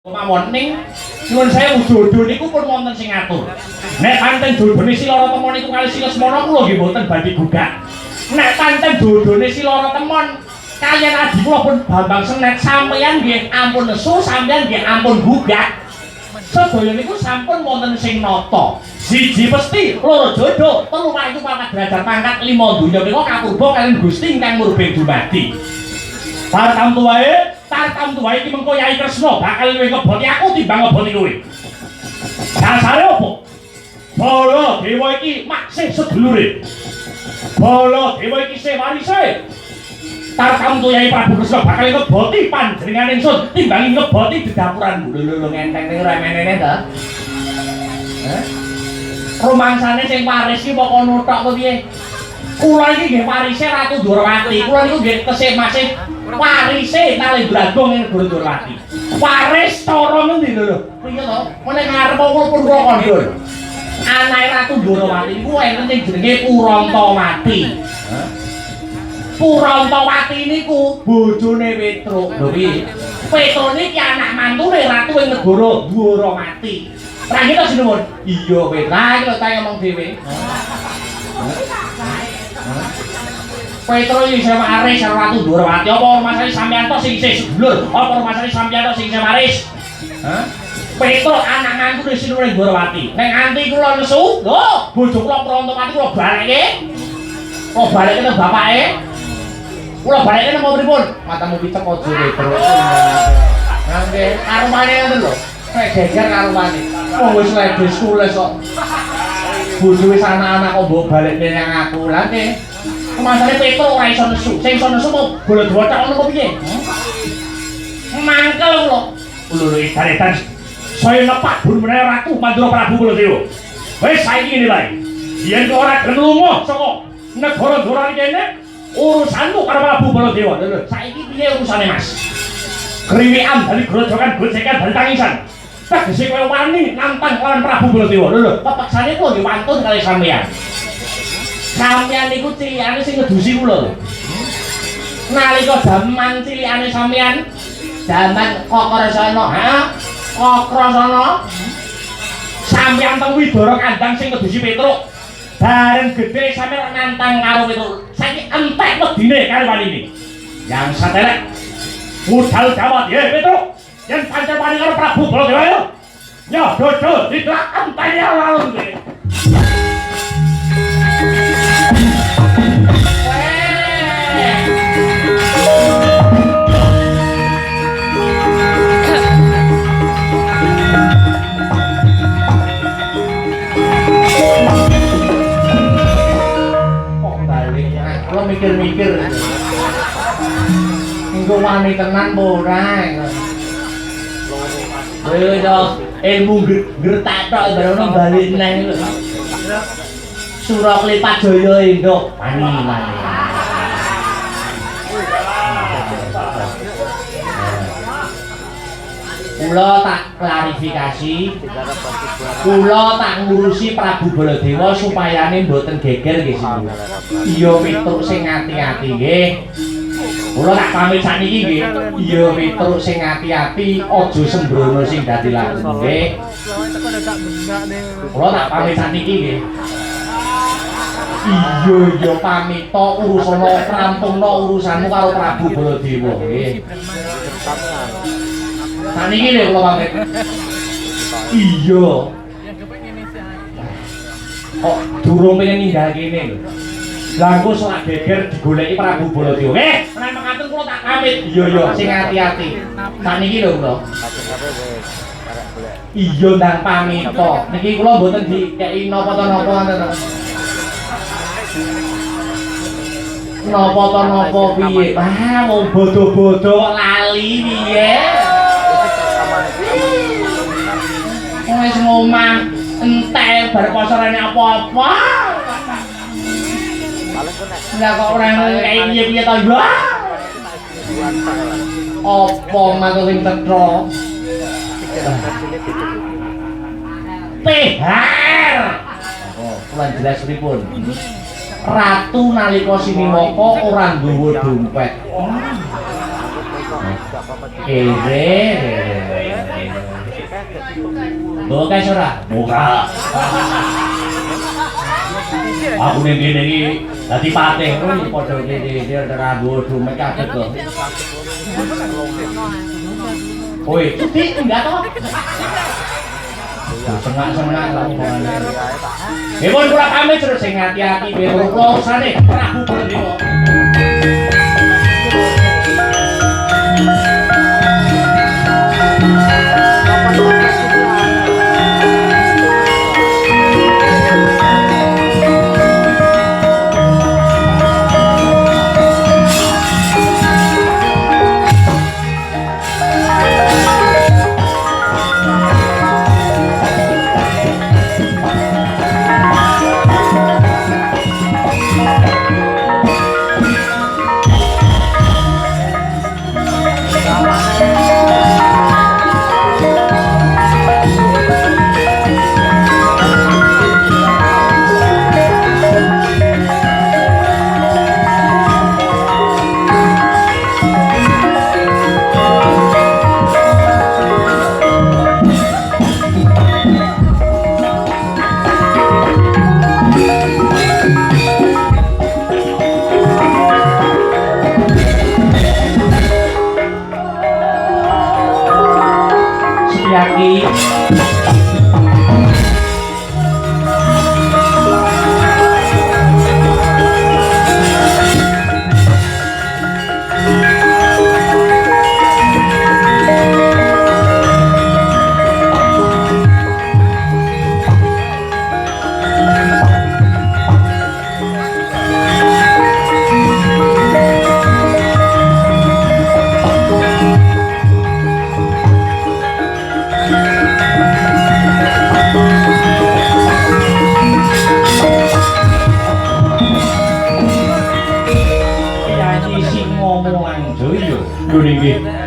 Mawon ning nyuwun sewu jodoh niku pun wonten sing ngatur. Nek pancen jodone si lara temon niku kali si Lesmana kula nggih mboten badhe gugat. Nek pancen jodone si lara temon kaliyan adi kula pun Bambang Senet sampeyan nggih ampun nesu, sampeyan nggih ampun gugat. Sedaya niku sampun wonten sing nata. Siji pesti, loro jodoh, telu payu papat derajat pangkat, lima donya menika kapurba kaliyan Gusti ingkang murbeng dumadi. Tartam tuwae iki mengko Yai Kresna bakal luwih ngeboti aku timbang ngeboti kowe. Dasare opo? Baladewa iki maksih sedulure. Baladewa iki sing warise. Tartam Yai Prabu Kresna bakal ngeboti panjenengan ingsun timbang ngeboti dedapuran. Lho ngenteng ning remenene ta? Romansane sing waris iki pokok nuthok kok piye? Kula iki nggih warise Ratu Ndorowati. Kula niku nggih tesih masih warise Nali Brandong ing Negara Ndorowati. Waris cara ngendi lho? Piye to? Meneh ngarep kula pun kula kandhul. Anake Ratu Ndorowati niku enten sing jenenge Purantawati. Purantawati niku bojone Petruk. Lho piye? Petruk niki anak mantune ratu ing Negara Ndorowati. Ra kita sinuwun. Iya, Petra iki lho tak ngomong dhewe. Petruk iki isih waris karo Ratu Ndorowati. Apa masane sampeyan tok sing isih sedulur? Apa masane sampeyan tok sing isih waris? Petruk anak mantune sinuwun Ndorowati. Nek nganti kula nesu, lho, bojo kula Purantawati kula baleke. Kula baleke nang bapake. Kula baleke nang pripun? Matamu picek aja Petruk. Nggih, karepane ngoten lho. Nek geger karepane. Wong wis ledes tules kok. Bojo wis anak-anak kok mbok balekne nang aku. Lah nggih. Masane Petruk ora iso nesu. Sing iso nesu kok bola-bola tak ngono kok piye? Mangkel kula. Lho edan-edan saya nepak burmene Ratu Mandura Prabu Baladewa. Wis saiki ngene bae. Yen kok ora gelem lunga saka negara Ndorowati kene, urusanmu karo Prabu Baladewa. Lho saiki piye urusane Mas? Kriwikan dari grojokan gojekan dari tangisan. Tegese kowe wani nantang lawan Prabu Baladewa. Lho pepeksane kula nggih wantun kali sampeyan. Sampeyan niku cilikane sing ngedusi kula. Nalika jaman cilikane sampeyan, jaman Kokrasana, Kokrasana. Sampeyan teng Widara Kandang sing ngedusi Petruk. Bareng gedhe sampeyan nantang karo Petruk. Saiki entek wedine karo waline. Yang satelek budal jawab, "Ye Petruk, yen pancen wani karo Prabu Baladewa yo. Yo dodo ditlak enteni alun iki." Mikir-mikir engko wani tenan apa ora lho ilmu gertak tok barono bali neh lho Sura Klepat Jaya endok wani kula tak klarifikasi kula tak ngurusi Prabu Baladewa supayane mboten geger nggih Sinu. Iya Petruk sing ati-ati nggih. Kula tak pamit sakniki nggih. Iya Petruk sing ati-ati aja sembrono sing dadi laku nggih. Kula tak pamit sakniki nggih. Iya pamit to urusana rampungno urusanmu karo Prabu Baladewa nggih. Saniki lho kula pamit. Iya. Kok durung pengen ninggal kene lho. Lah engko selak geger digoleki Prabu Baladewa. Menawi mekaten kula tak pamit. Iya sing ati-ati. Saniki lho kula. Iya ndang pamit to. Niki kula mboten dikeki napa to napa ngoten. Napa to napa piye? Wah, wong bodo-bodo kok lali piye? Wis ngomong entek bar pasarane apa-apa. Lah kok ora kaya piye-piye to ya? Apa maksud sing cetha? Tehar. Oh, kula jelas pripun. Ratu nalika Siniwaka ora nggawa dompet. Kere. Mbok guys ora? Ora. Aku ning kene iki dadi patih kuwi padha kene rambu dumek kabeh kok. Woi, cuti enggak toh? Senang-senang lah hubungannya. Hipun kula pamit terus sing hati-hati biar kula usane Prabu Baladewa.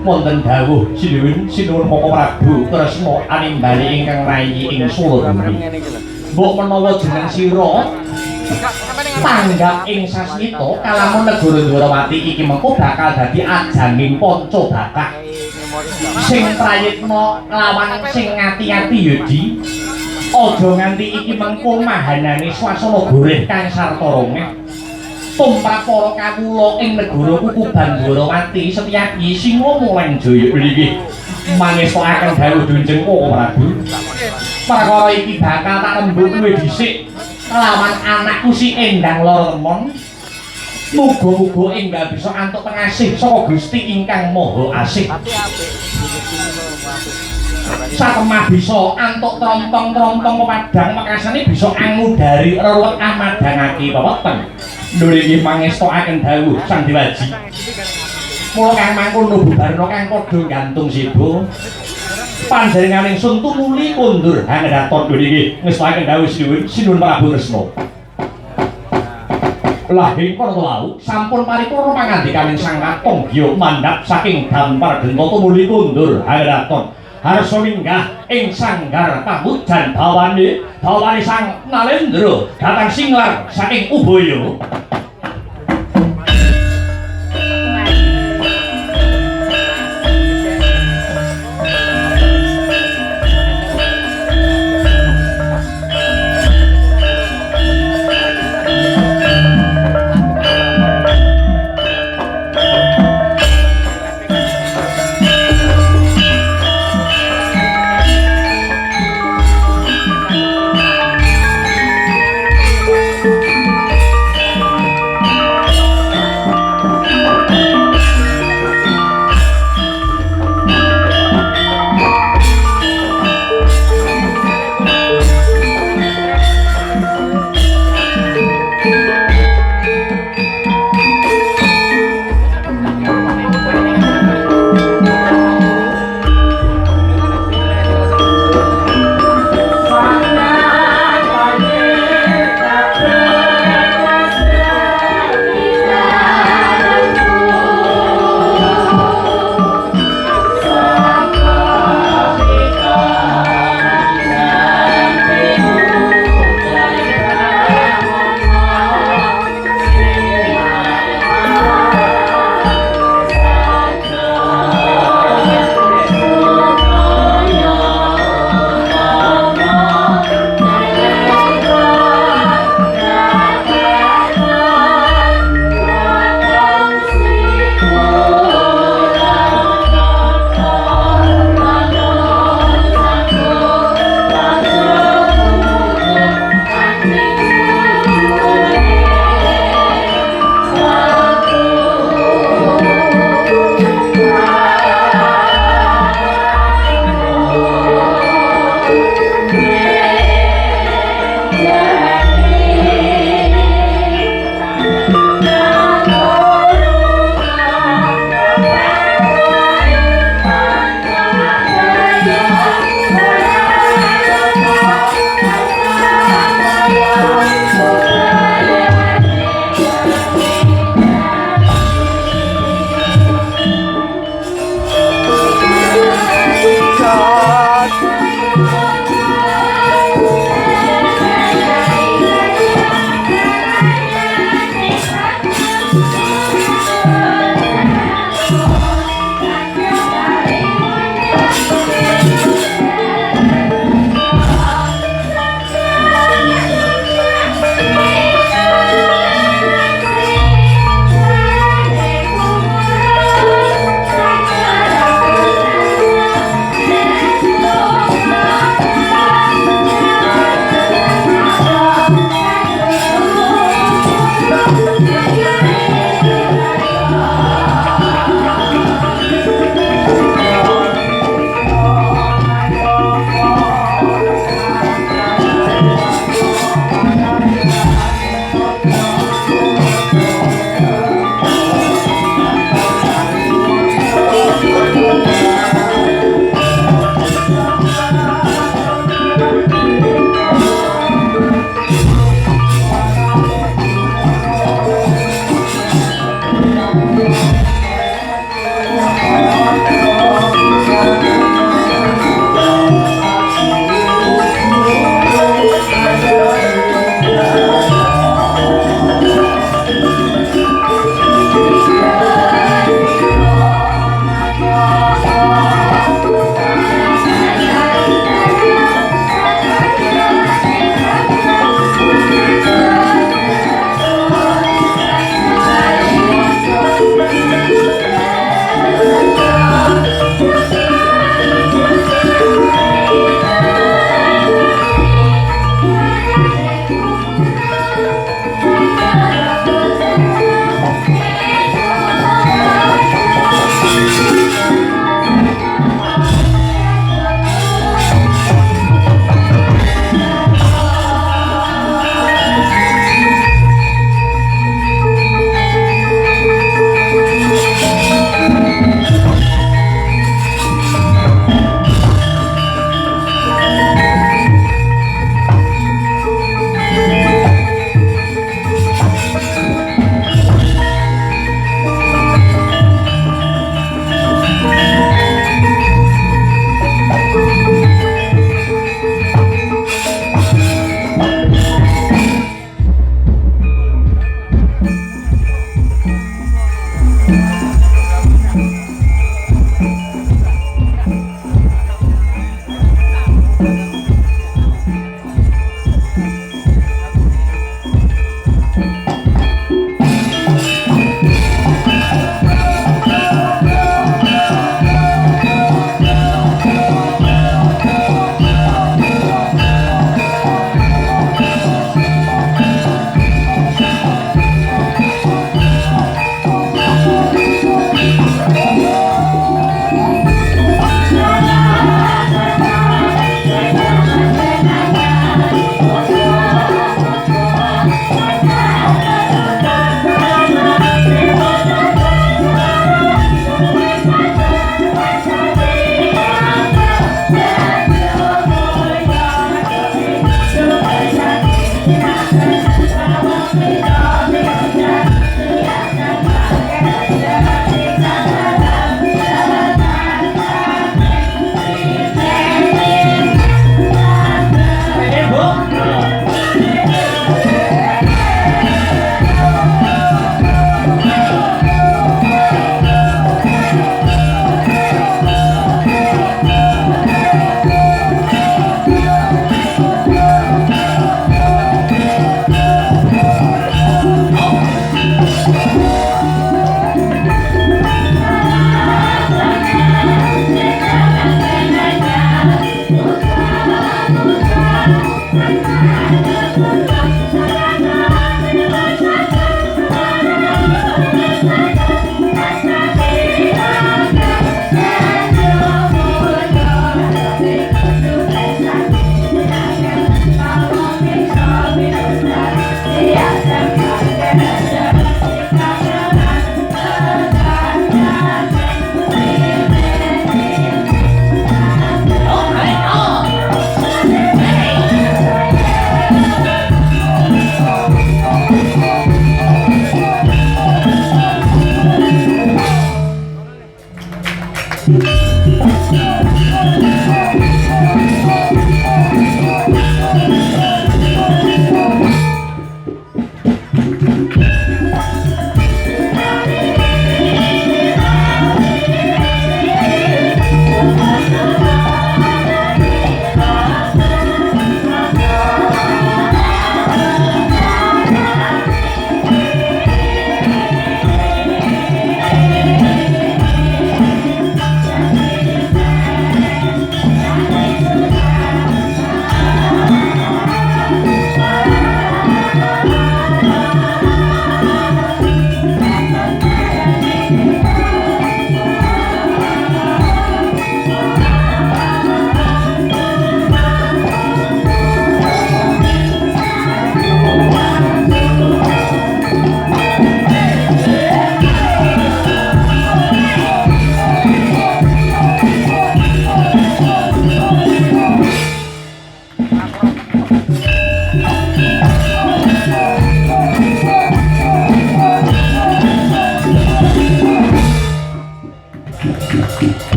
Wonten dawuh sinuwun Koko Prabu tresna animbali ingkang rayi ing Suraduri. Mbok menawa jeneng sira tanggap ing sasmita kalamun negara Dwarawati iki mengko bakal dadi ajanging panca bakak. Sing prayitna lawan sing ngati-ati ya Di. Aja nganti iki mengko mahanane swasana goreh kang sarta rongeh. Tumrap para kawula ing negara Kukuban Dwarawati Setyaki Singa Muleng Jaya mriki mangestokaken dawuh Dunjeng Koko Prabu. Perkara iki bakal tak rembug luwih dhisik kelawan anakku si Endang Lara Lemon. Muga-muga enggal bisa antuk pengasih saka Gusti ingkang Maha Asih. Satemah bisa antuk trompong-trompong pepadang mekasane bisa angudari reruwet amadangake weweten. Nuli mangestokaken dawuh Sang Dewaji. Mula kang mangkono bubarna kang padha gantung sibo. Panjenengan ingsun tumuli kundur hangadaton niki ngestokaken dawuh sinuwun Prabu Tresna. Lahing para lau sampun paripurna pangandikaning Sang Katonggya mandhap saking Dampar Genta tumuli kundur hangadaton. Harsa minggah ing sanggar pamujan bawane Sang Nalendra dhateng singlar saking Ubaya.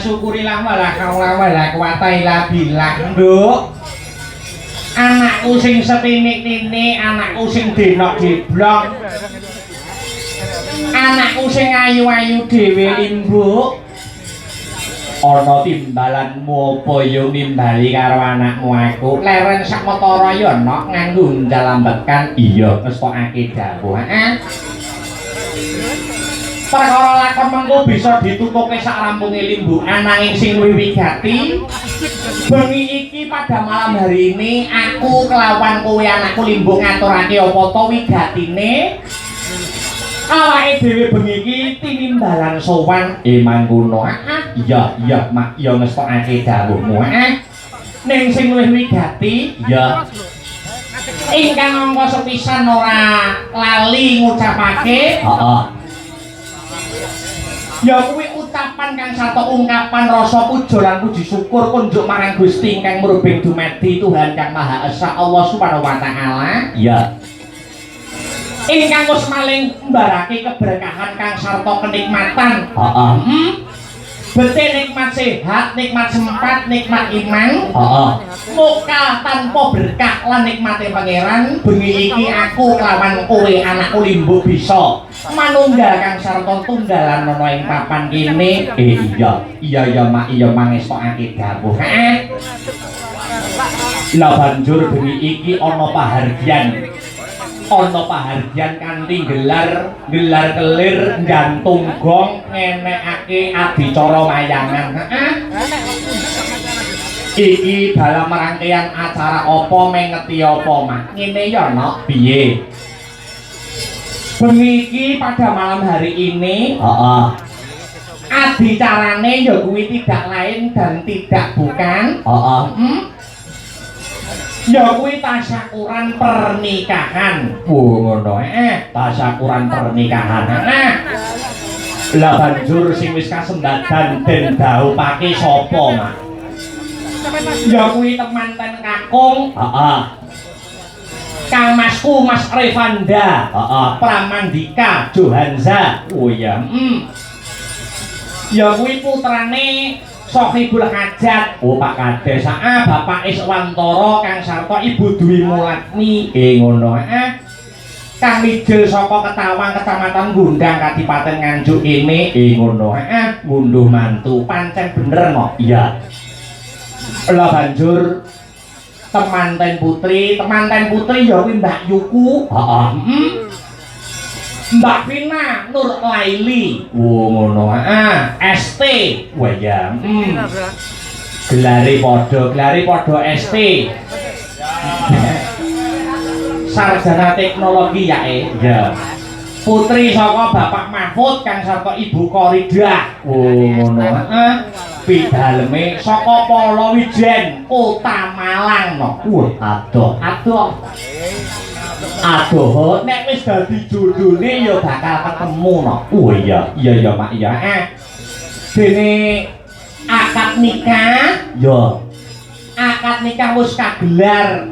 syukurilah malah kaulah malah kuwatailah bilah nduk. Anakku sing setinik-tinik, anakku sing denok diblok. Anakku sing ayu-ayu dhewe Limbuk. Ana timbalanmu apa yo nimbali karo anakmu aku. Leren sakmetara yo ana nganggo njalambekan. Iya, wis tokake dawuh. Perkara lakon mengko bisa ditutuke sak rampunge Limbuk ananging sing luwih wigati. Bengi iki pada malam hari ini aku kelawan kowe anakku Limbuk ngaturake apa to wigatine. Awake dhewe bengi iki tinimbalan sowan mangkono. Iya mak ya ngestokake dawuhmu. Ning sing luwih wigati ya ingkang angka sepisan ora lali ngucapake. Heeh. Ya kuwi ucapan kang sarta ungkapan rasa puja lan puji syukur kunjuk marang Gusti ingkang mrubing dumadi Tuhan Kang Maha Esa Allah Subhanahu wa taala. Iya. Ingkang wis maling mbarake keberkahan kang sarta kenikmatan. Heeh. Bete nikmat sehat, nikmat sempat, nikmat iman. Heeh. Muka tanpa berkah lan nikmate pangeran. Bengi iki aku kelawan kowe anakku Limbuk bisa manunggal kang sarta tunggalan ana ing papan kene. Iya mak iya mangestokake dawuh. Lah banjur bengi iki ana pahargyan. Ana pahargyan kanthi gelar kelir gantung gong ngenekake adicara wayangan. Iki dalam rangkaian acara apa mengeti apa mak? Ngene ya nok piye? Bengi iki pada malam hari ini, adicarane ya kuwi tidak lain dan tidak bukan. Ya kuwi tasyakuran pernikahan. Ngono tasyakuran pernikahan. Lah banjur sing wis kasembadan den dhawuhake sapa, Mak? Ya kuwi temanten kakung. Kang Masku Mas Revanda. Pramandika Johanza. Oh iya. Ya kuwi putrane Sohibul Hajat. Oh Pak Kades. Bapak Iswantara kang sarta Ibu Dwi Mulatni. Ngono. Kang Mijil saka Ketawang Kecamatan Gundang Kadipaten Nganjuk kene. Ngono. Ngunduh mantu pancen bener kok. Iya. Lah banjur temanten putri ya kuwi Mbak Yuku. Mbak Vina Nur Laili. Ngono. ST. Wah ya. Gelare padha ST. Sarjana teknologi ya. Putri saka Bapak Mahfud kang sarta Ibu Koridah. Ngono. Pidaleme saka Palawijen Kota Malang no. Adoh. Nek wis dadi jodhone ya bakal ketemu no. Oh iya Mak iya. Dene akad nikah ya. Akad nikah wis kagelar.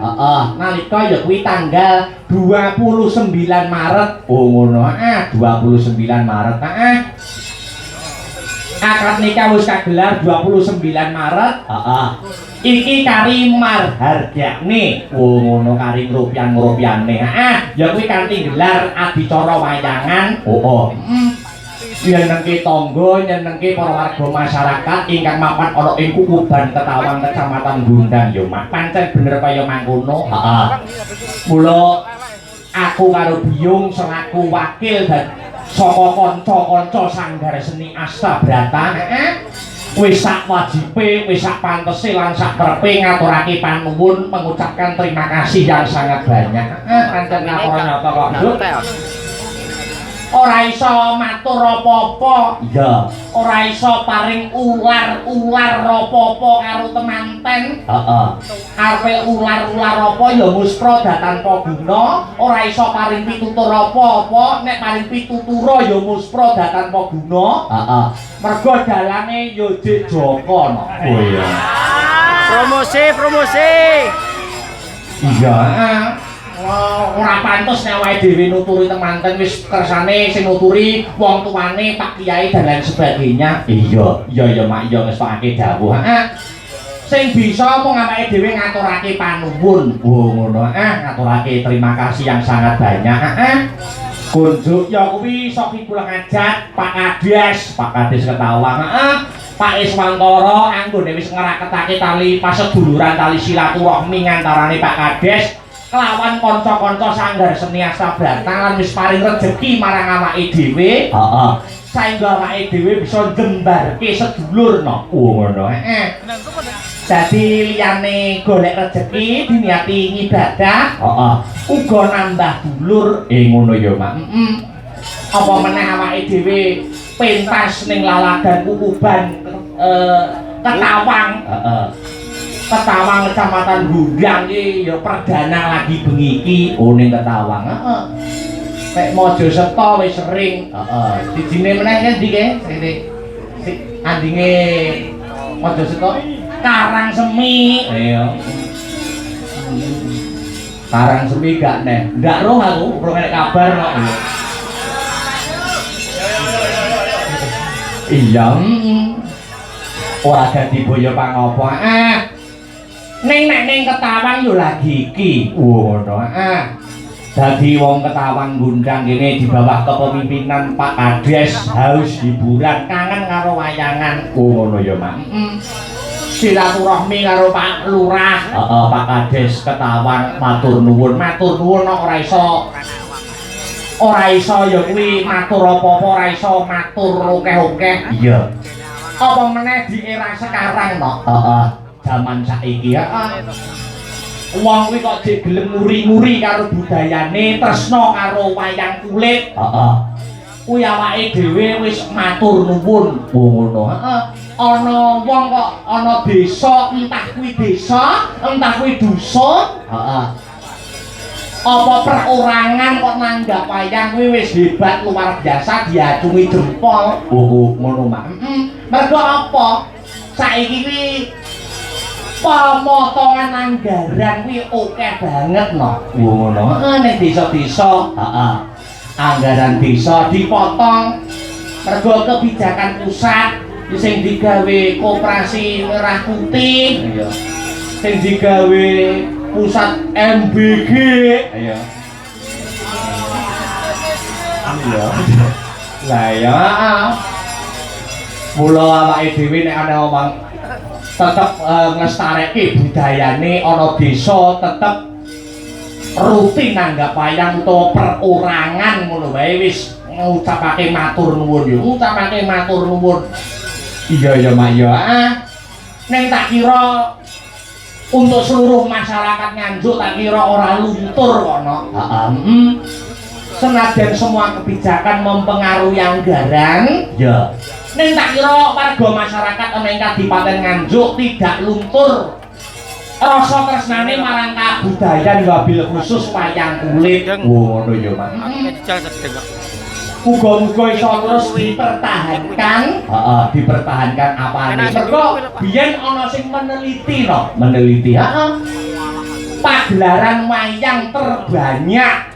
Nalika ya kuwi tanggal 29 Maret. Oh ngono. 29 Maret. Akad nikah wis kagelar 29 Maret. Iki kari marhargyane. Oh ngono kari ngrupian-ngrupiane. Ya kuwi kanthi gelar adicara wayangan. Nyenengke tangga, nyenengke para warga masyarakat ingkang mapan ana ing Kukuban Ketawang Kecamatan Gundang ya Mak. Pancen bener kaya mangkono. Mula aku karo Biyung selaku wakil dan saka kanca-kanca Sanggar Seni Astabrata wis sak wajibe, wis sak pantese lan sak trepe ngaturake panuwun mengucapkan terima kasih yang sangat banyak. Pancen ngapura nyata kok, Nduk. Ora iso matur apa-apa. Iya. Ora iso paring ular apa-apa karo temanten. Arepe ular apa ya muspra tanpa guna. Ora iso paring pitutur apa-apa, nek paring pitutura ya muspra tanpa guna. Mergo dalane ya Dik Joko no. Oh iya. Promosi. Iya. ora pantes nek awake dhewe nuturi temanten wis kersane sing nuturi wong tuane Pak Kiai dan lain sebagainya. Iya Mak iya ngestokake dawuh. Sing bisa mung awake dhewe ngaturake panuwun. Ngono. Ngaturake terima kasih yang sangat banyak. Kunjuk ya kuwi sok kula ngajak Pak Kades Ketawang. Pak Iswantara anggone wis ngraketake tali paseduluran tali silaturahmi antarane Pak Kades kelawan kanca-kanca sanggar seni Astabrata lan wis paring rejeki marang awake dhewe. Saengga awake dhewe bisa jembarke sedulur no. Ngono. Dadi liyane golek rejeki diniati ngibadah, uga nambah dulur. Ngono ya, Mak. Apa meneh awake dhewe pentas ning lalagan Kukuban Ketawang. Ketawang Kecamatan Gundang iki ya perdana lagi bengi iki ning Ketawang. Nek Mojoseto wis sering. Dijine meneh ngendi ke? Andinge Mojoseto Karangsemi. Iya. Karangsemi gak ndak roh aku, ora nek kabar kok. Iya. Ora dadi boyo pangapa. Ning nek ning Ketawang yo lagi iki. Ngono. Dadi wong Ketawang Gundang kene di bawah kepemimpinan Pak Kades haus hiburan kangen karo wayangan. Ngono ya, Mak. Silaturahmi karo Pak Lurah. Pak Kades Ketawang matur nuwun ora iso ya kuwi matur apa-apa ora iso matur akeh-akeh. Iya. Apa meneh di era sekarang no? Zaman saiki ya. Wong kuwi kok jek gelem nguri-nguri karo budayane, tresna karo wayang kulit. Kuwi awake dhewe wis matur nuwun. Ngono. Ana wong kok ana desa, entah kuwi desa, entah kuwi dusun. Apa perorangan kok nanggap wayang kuwi wis hebat luar biasa diacungi jempol. Ngono, Mak. Mergo apa? Saiki kuwi pemotongan anggaran kuwi akeh banget no. Ngono. Ning desa-desa, anggaran desa dipotong mergo kebijakan pusat sing digawe koperasi merah putih. Iya. Sing digawe pusat MBG. Iya. Iya. Lah ya. Mula awake dhewe nek ana omong tetep nglestareke budayane ana desa tetep rutin nanggap wayang utawa perorangan ngono wae wis ngucapake matur nuwun yo ngucapake matur nuwun. Iya ya Mak ya. Ning tak kira untuk seluruh masyarakat Nganjuk tak kira ora luntur kok no. Senajan semua kebijakan mempengaruhi anggaran, ya. Ning tak kira warga masyarakat ing Kadipaten Nganjuk tidak luntur rasa tresnane marang kabudayan wabil khusus wayang kulit. Ngono ya, Mak. Muga-muga iso terus dipertahankan. Dipertahankan apane? Mergo biyen ana sing meneliti no, meneliti. Pagelaran wayang terbanyak.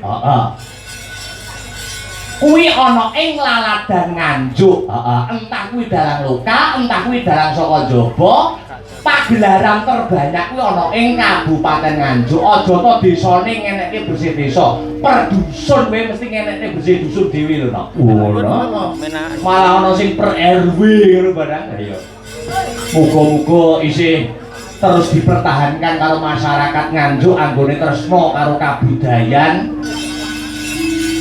Kuwi ana ing laladan Nganjuk. Entah kuwi dalang loka, entah kuwi dalang saka jaba. Pagelaran terbanyak kuwi ana ing Kabupaten Nganjuk. Aja to desane ngenekke bersih desa. Per dusun wae mesti ngenekke bersih dusun dhewe lho, Nok. Ngono. Malah ana sing per RW ngono barang. Iya. Muga-muga isih terus dipertahankan karo masyarakat Nganjuk anggone tresna karo kabudayan.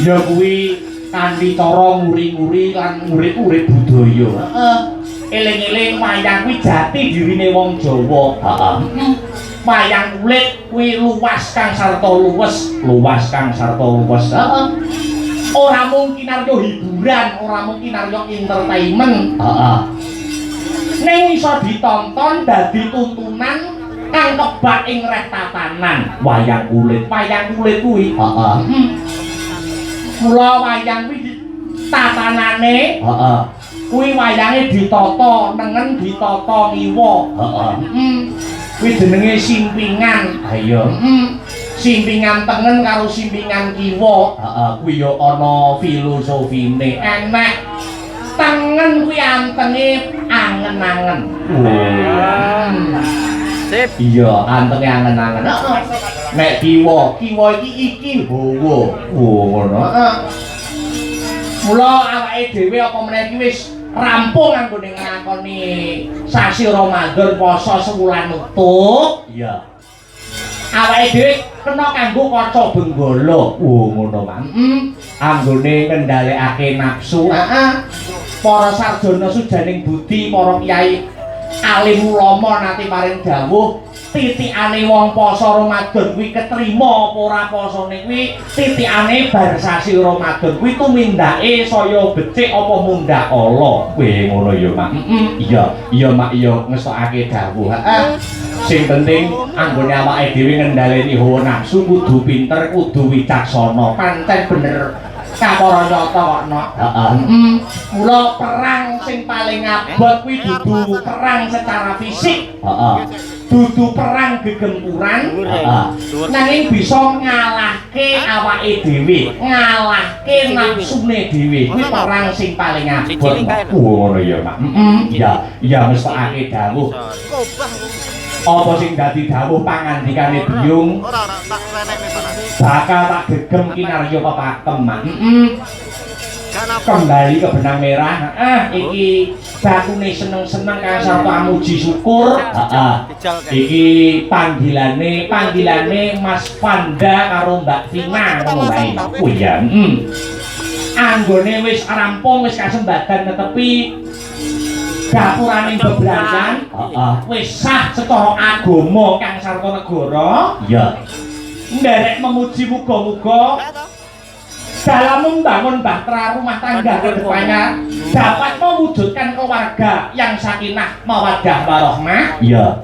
Ya kuwi kanthi cara nguri-nguri lan urip-urip budaya. Eling-eling wayang kuwi jati dirine wong Jawa. Wayang kulit kuwi luas kang sarta luwes, Ora mung kinarya hiburan, ora mung kinarya entertainment. Ning iso ditonton dadi tuntunan kang kebak ing reh tatanan. Wayang kulit kuwi. Mula wayang kuwi tatanane, kuwi wayange ditata nengen ditata ngiwa. Kuwi jenenge simpingan. Ayo. Simpingan tengen karo simpingan kiwa. Heeh, kuwi ya ana filosofine. Enek tengen kuwi antenge angen-angen. Sip. Iya, antenge angen-angen. Heeh. Nek kiwa iki hawa. Oh, ngono. Heeh. Mula awake dhewe apa meneh iki wis rampung anggone nglakoni sasi Ramadan poso sewulan utuh. Iya. Awake dhewe kena kanggo kaca benggala. Oh, ngono, Pak. Anggone kendhalekake nafsu. Heeh. Para sarjana sujaning budi, para kiai alim ulama nate paring dawuh titikane wong poso Ramadan kuwi ketrima apa ora posone kuwi titikane bar sasi Ramadan kuwi tumindake saya becik apa mundhak ala. Kuwi ngono ya, Mak. Iya, Mak, iya ngestokake dawuh. Heeh. Sing penting anggone awake dhewe ngendhaleni hawa nafsu kudu pinter, kudu wicaksana. Pancen bener kapara nyata kok, Nok. Heeh. Mula perang sing paling abot kuwi dudu perang secara fisik. Heeh. Dudu perang gegempuran. Heeh. Nanging bisa ngalahke awake dhewe, ngalahke nafsune dhewe. Kuwi perang sing paling abot. Ngono ya, Mak. Iya mestokake dawuh. Apa sing dadi dawuh pangandikane Biyung? Bakal tak gegem kinarya pepakem, Mak. Kembali ke benang merah. Iki bakune seneng-seneng kang sarta muji syukur. Iki panggilane Mas Panda karo Mbak Tina ngono wae. Oh iya. Anggone wis rampung, wis kasembadan netepi gapuraning bebrayan. Wis sah secara agama kang sarta negara. Iya. Nderek memuji muga-muga dalam membangun bahtera rumah tangga ke depannya dapat mewujudkan keluarga yang sakinah mawaddah warahmah. Iya.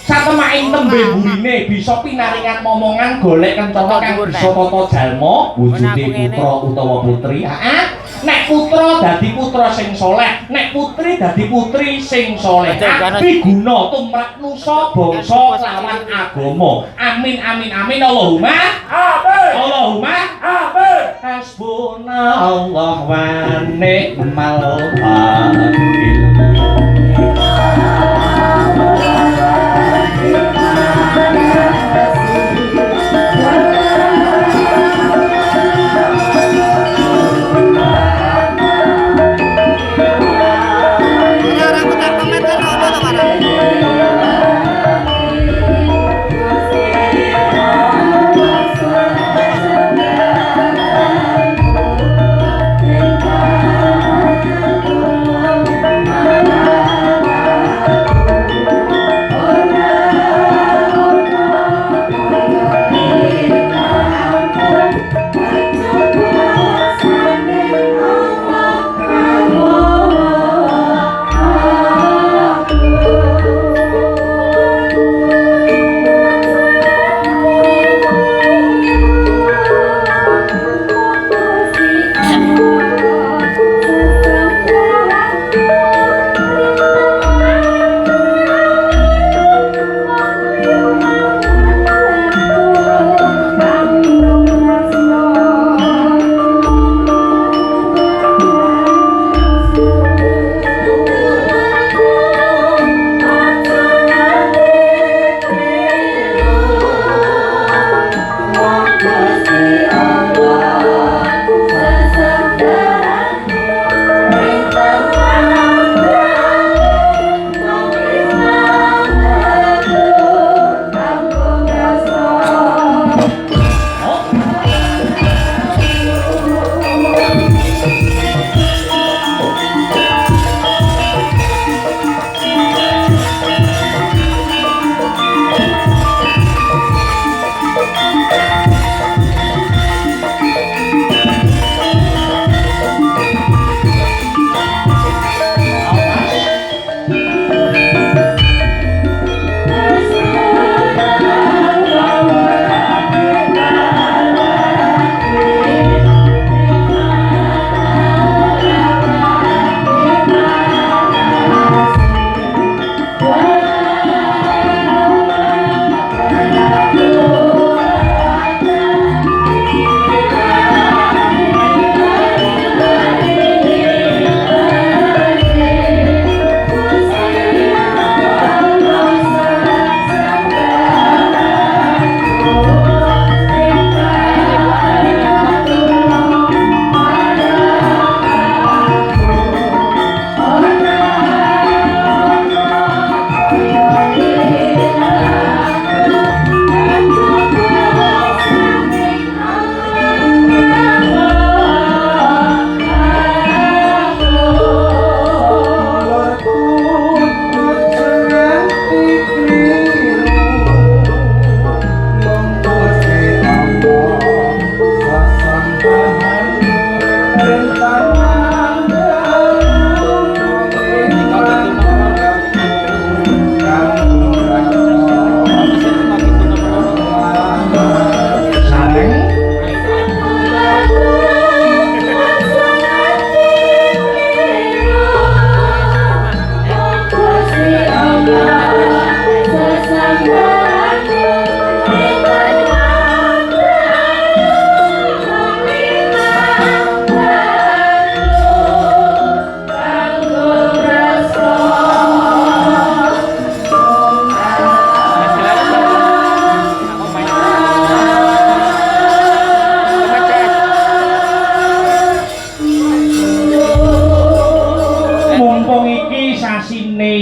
Satemaing tembe burine bisa pinaringan momongan golek kencana kang bisa tata jalma wujude putra utawa putri. Nek putra dadi putra sing saleh, nek putri dadi putri sing salehah. Piguna tumrap nusa bangsa lawan agama. Amin amin amin. Allahumma amin. Allahumma amin. Hasbunallah wa ni'mal wakil.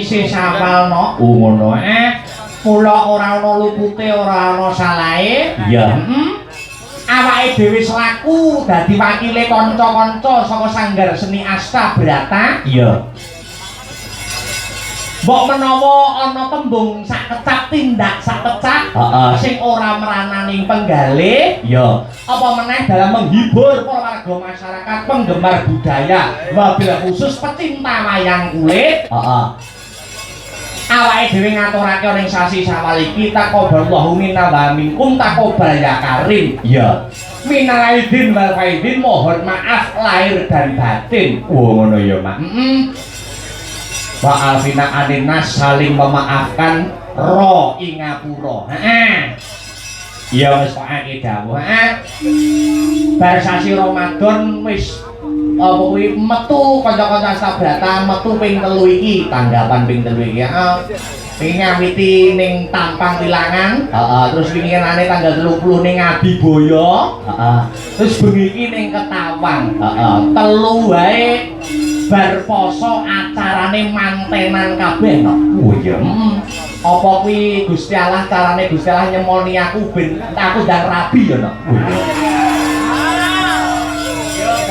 isih sawalno. Ngono mula ora ana lupute ora ana salahe. Iya. Awake dhewe selaku dadi wakile kanca-kanca saka Sanggar Seni Astabrata. Iya. Mbok menawa ana tembung sak kecap tindak sak kecap sing ora merananing penggalih, ya apa meneh dalam menghibur para warga masyarakat penggemar budaya, wabil khusus pecinta wayang kulit. Awake dhewe ngaturake ning sasi Syawal iki taqabbalallahu minna wa minkum taqabbal ya karim. Ya. Minal aidin wal faidin, mohon maaf lahir dan batin. Ngono ya, Mak. Wa alfina aninnas, saling memaafkan ro ing ngapura. Ya wis pakake dawuh. Bar sasi Ramadan wis apa kuwi metu kanca-kanca Astabrata metu ping 3 iki, tanggapan ping 3 iki. Ping nyawiti ning Tampang Wilangan, terus winginane tanggal 30 ning Ngadiboyo, terus bengi iki ning Ketawang. Telu wae bar poso acarane mantenan kabeh no. Oh iya. Apa kuwi Gusti Allah carane Gusti Allah nyemoni aku ben aku ndang rabi ya no.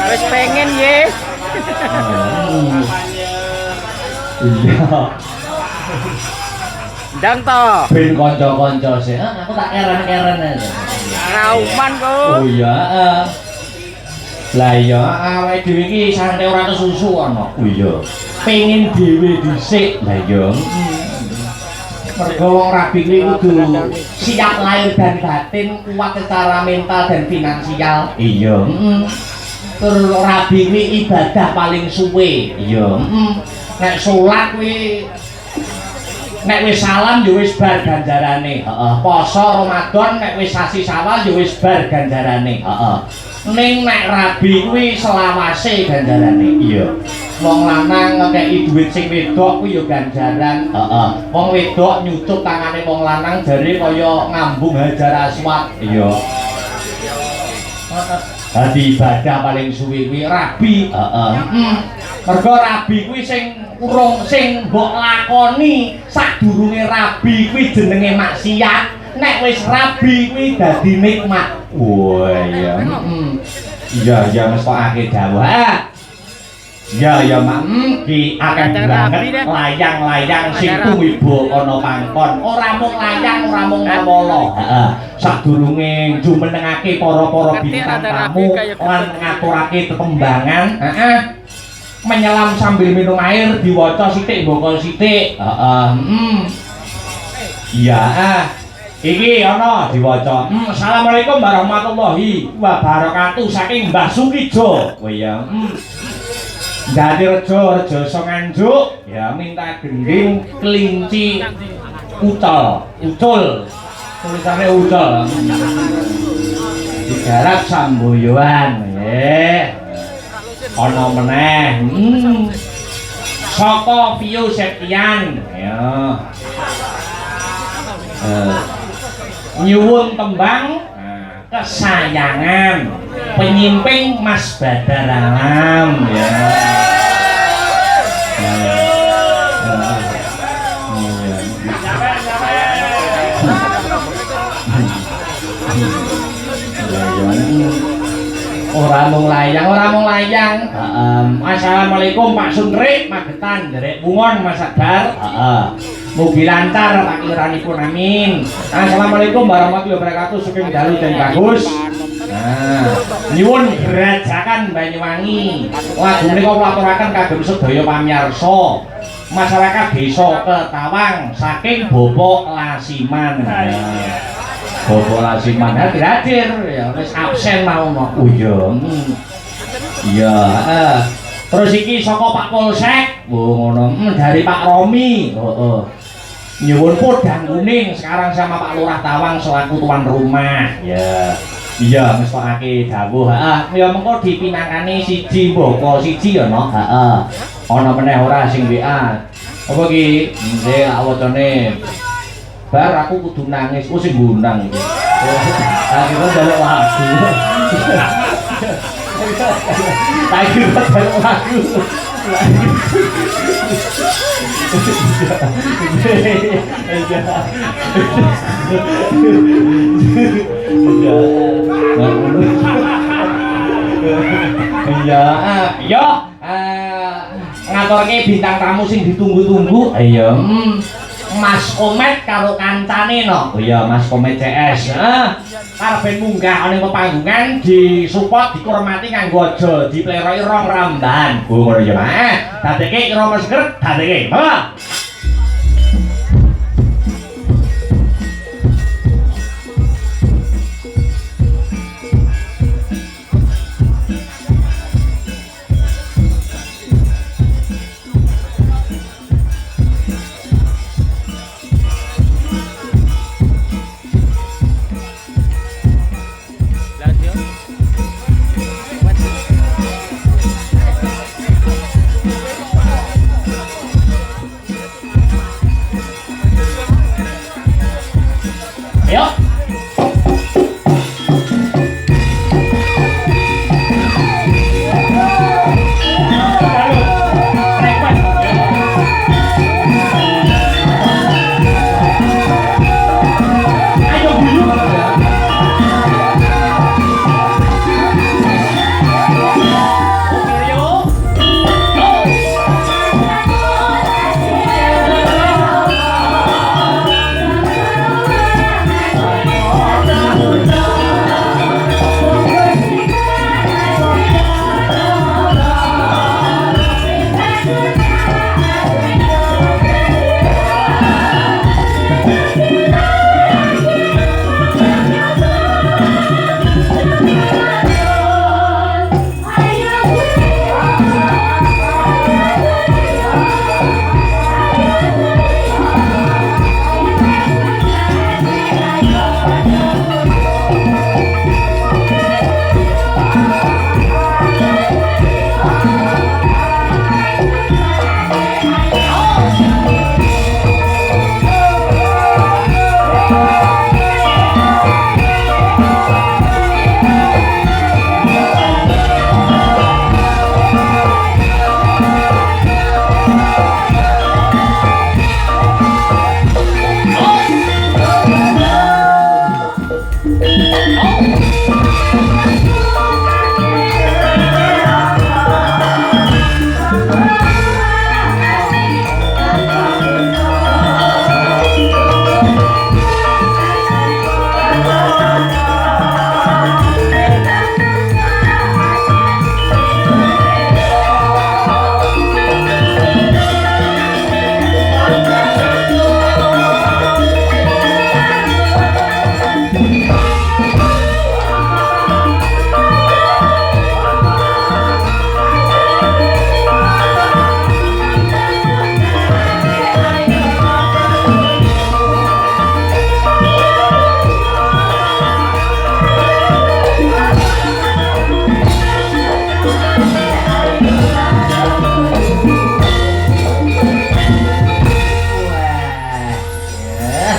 Wis pengen ye. Iya. Ndang to. Ben kanca-kanca sih. Aku tak keren-keren aja. Rauman kok. Oh iya, lah iya awake dhewe iki santai ora kesusu ana. Oh iya. Pengin dhewe dhisik. Lah iya. Mergo wong rabi kuwi kudu siap lahir dan batin, kuat secara mental dan finansial. Iya. Terus rabi kuwi ibadah paling suwe. Iya. Nek salat kuwi nek wis salam ya wis bar ganjarane. Poso Ramadan nek wis sasi Syawal ya wis bar ganjarane. Ning nek rabi kuwi selawase ganjarane. Iya. Wong lanang ngekeki dhuwit sing wedok kuwi ya ganjaran. Wong wedok nyucuk tangane wong lanang jare kaya ngambung Hajar Aswad. Iya. Dadi ibadah paling suwi kuwi rabi. Mergo rabi kuwi sing urung sing mbok lakoni sadurunge rabi kuwi jenenge maksiat. Nek wis rabi kuwi dadi nikmat. Wah iya. Iya ya mestokake dawuh. Ya ya Mak, ki akeh banget layang-layang sing tumiba ana pangkon. Ora mung layang, ora mung ngawala. Sadurunge jumenengake para-para bintang tamu lan ngaturake tetembangan, menyelam sambil minum air diwaca sithik mboko sithik. Iya, iki ana diwaca. Assalamualaikum warahmatullahi wabarakatuh saking Mbah Sukijo. Oh iya. Jadi rejo iso nganjuk ya minta gending kelinci ucul tulisannya ucul digarap samboyoan ana meneh saka Vio Septian ya nyuwun tembang kesayangan penyimping Mas Badar Alam ya. Ora mung layang. Assalamualaikum Pak Sunrik Magetan derek bungon Mas Badar. Mugi lancar Pak Kiranipun amin. Assalamualaikum warahmatullahi wabarakatuh. Sugeng dalu dan bagus. Nyuwun gerajakan Banyuwangi. Lagu menika kula aturaken kagem sedaya pamirsa. Masyarakat Desa Ketawang saking Bapak Lasiman. Bapak Lasiman hadir ya wis absen mau. Oh iya. Iya, terus iki saka Pak Polsek. Oh ngono. Dari Pak Romi. Nyuwun podang kuning sekarang sama Pak Lurah Tawang selaku tuan rumah. Ya. Iya mestokake dawuh. Ya mengko dipinangkani siji mboko siji ya no. Ana meneh ora sing WA. Apa ki? Ndek awacane bar aku kudu nangis. Oh sing ngundang iki. Akhirnya njaluk lagu. Akhirnya njaluk lagu. Iya, yo ngaturke bintang tamu sing ditunggu-tunggu. Iya. Mas Komet karo kancane no. Oh iya, Mas Komet CS. Karepen munggah ning pepanggungan disupport dihormati nganggo aja dipleroi rong ramban. Oh ngono ya, Pak. Dadekke ira masker, dadekke. Ha. Ayo.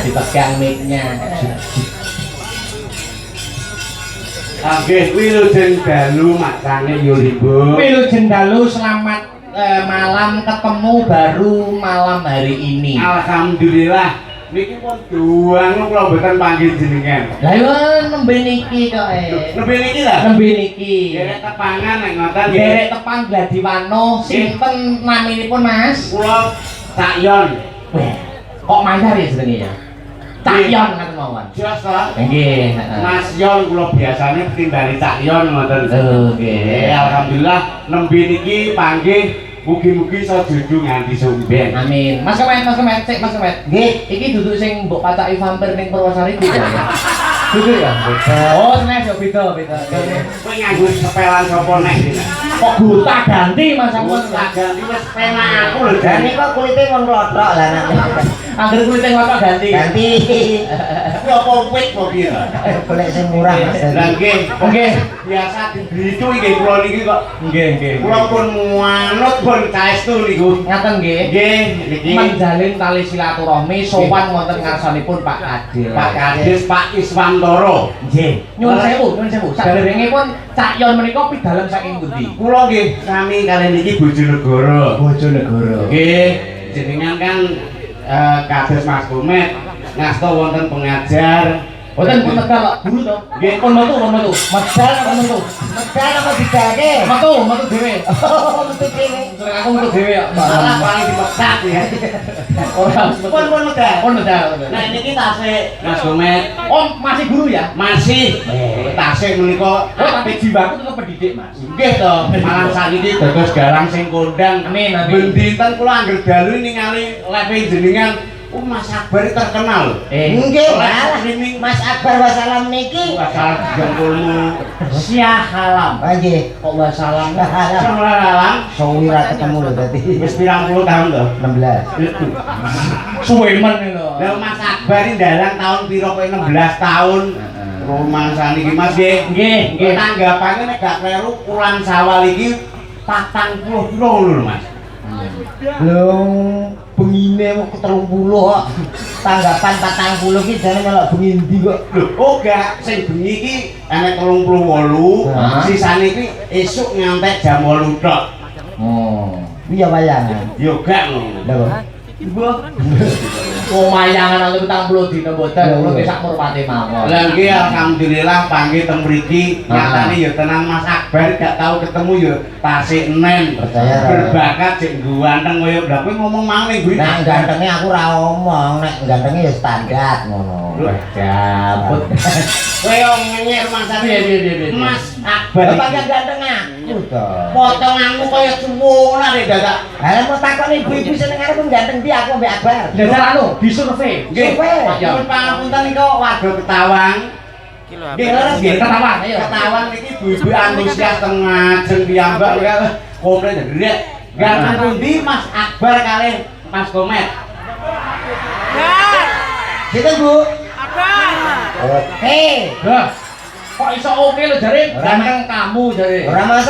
Dipegang mic-nya. Nggih, wilujeng dalu maksane yo Ibu. Wilujeng dalu selamat malam ketemu baru malam hari ini. Alhamdulillah. Niki pun duang kula mboten panggil jenengan. Lah yo nembe niki kok Nembe niki lho. Nembe niki. Derek tepangan nek ngoten nggih. Derek tepang Gladiwano sinten naminipun Mas? Kula Cakyon. Wah, kok manyar ya jenenge ya? Cakyon ngaten mawon. Jelas ta? Nggih, Mas Yon kula biasane timbali Cakyon ngoten. Nggih. Alhamdulillah nembe niki panggih mugi-mugi iso judu nganti sumben. Amin. Mas Kemet, sik Mas Kemet. Nggih, iki duduk sing mbok pacaki vampir ning Purwosari kuwi. Duduk ya? Oh, senes yo beda. Kowe nganggo sepelan sapa nek dina? Kok buta ganti Mas ampun. Tak ganti wis penak aku lho. Dan ini kok kulitnya mau ngelotok lah nanti. Angger kulit ngotot ganti. Ganti. Ku apa wit kok piye? Kulit sing murah Mas. Lah nggih, Nggih. biasa dibritu nggih kula niki kok. Nggih. Kula pun manut pun saestu niku. Ngaten nggih. Nggih, niki Menjalin tali silaturahmi sowan wonten ngarsanipun Pak Kadil. Pak Kadis Pak Iswantoro. Nggih. Nyuwun sewu. Saderengipun Cakyon menika pidalem saking pundi? Kula nggih sami kalian niki Bojonegoro. Bojonegoro. Nggih, jenengan kan kados Mas Gomet ngasta wonten pengajar. Boten pun tegal kok guru to. Nggih. Pun metu. Medal apa metu? Medal apa didake? Metu dhewe. Oh, metu dhewe. Terus aku metu dhewe ya. Malah paling dipecat ya. Ora Pun medal. Pun medal. Nah niki tasik Mas Gomet Oh, masih guru ya? masih tasik menika Oh, tapi jiwaku tetep pendidik, Mas. nggih to malah sakniki dados garang sing kondang. Amin, amin. Ben dinten kula anggere dalu ningali lepe jenengan Mas Akbar terkenal. Nggih, malah streaming Mas Akbar Wassalam niki. Wassalam jangkulmu. Syahalam. Ah nggih. Kok wassalam? Selalang Sawira ketemu lho berarti. wis pirang puluh tahun to. 16. Suwe men lho. Lah Mas Akbar iki dalang tahun pira kowe 16 tahun. Rumangsan iki Mas nggih. Nggih. Tanggapane nek gak kleru Pulang Sawal iki 40 kilo lho Mas. Lho, bengine kok 30 kok. Tanggapan 40 ki jane melok bengi ndi kok. Lho, oh gak sing bengi iki enek 38, sisane iki esuk ngantek jam 8 tok. Oh. Iya wayangan. Yo gak ngono. Lha kok. Mayangan aku 40 dina mboten, kula ki sak murpate mawon. Lah nggih alhamdulillah panggih teng mriki nyatane ya tenan Mas Akbar gak tau ketemu ya tasik enen. Percaya ra. Berbakat jek ganteng koyo lha kowe ngomong mang ning kuwi. Nek gantenge aku ra omong, nek gantenge ya standar ngono. Cabut. Kowe yo ngenyek rumangsane. Piye. Mas Akbar. Bapak ganteng aku to. Potonganmu kaya cuwulan nek dadak. Lah mau takoni ibu-ibu seneng arep ganteng di aku mbek Akbar. Jajal anu, disurvei. Nggih, nyuwun pangapunten nika warga Ketawang. Nggih, leres nggih. Ketawang, ayo. Ketawang niki ibu-ibu antusias teng ngajeng piyambak ya komplit ndrek. Ganteng pundi Mas Akbar kalih Mas Gomet? Sinten, Bu? Oke. Lah, kok iso oke lho jare ganteng kamu jare. Ora masalah.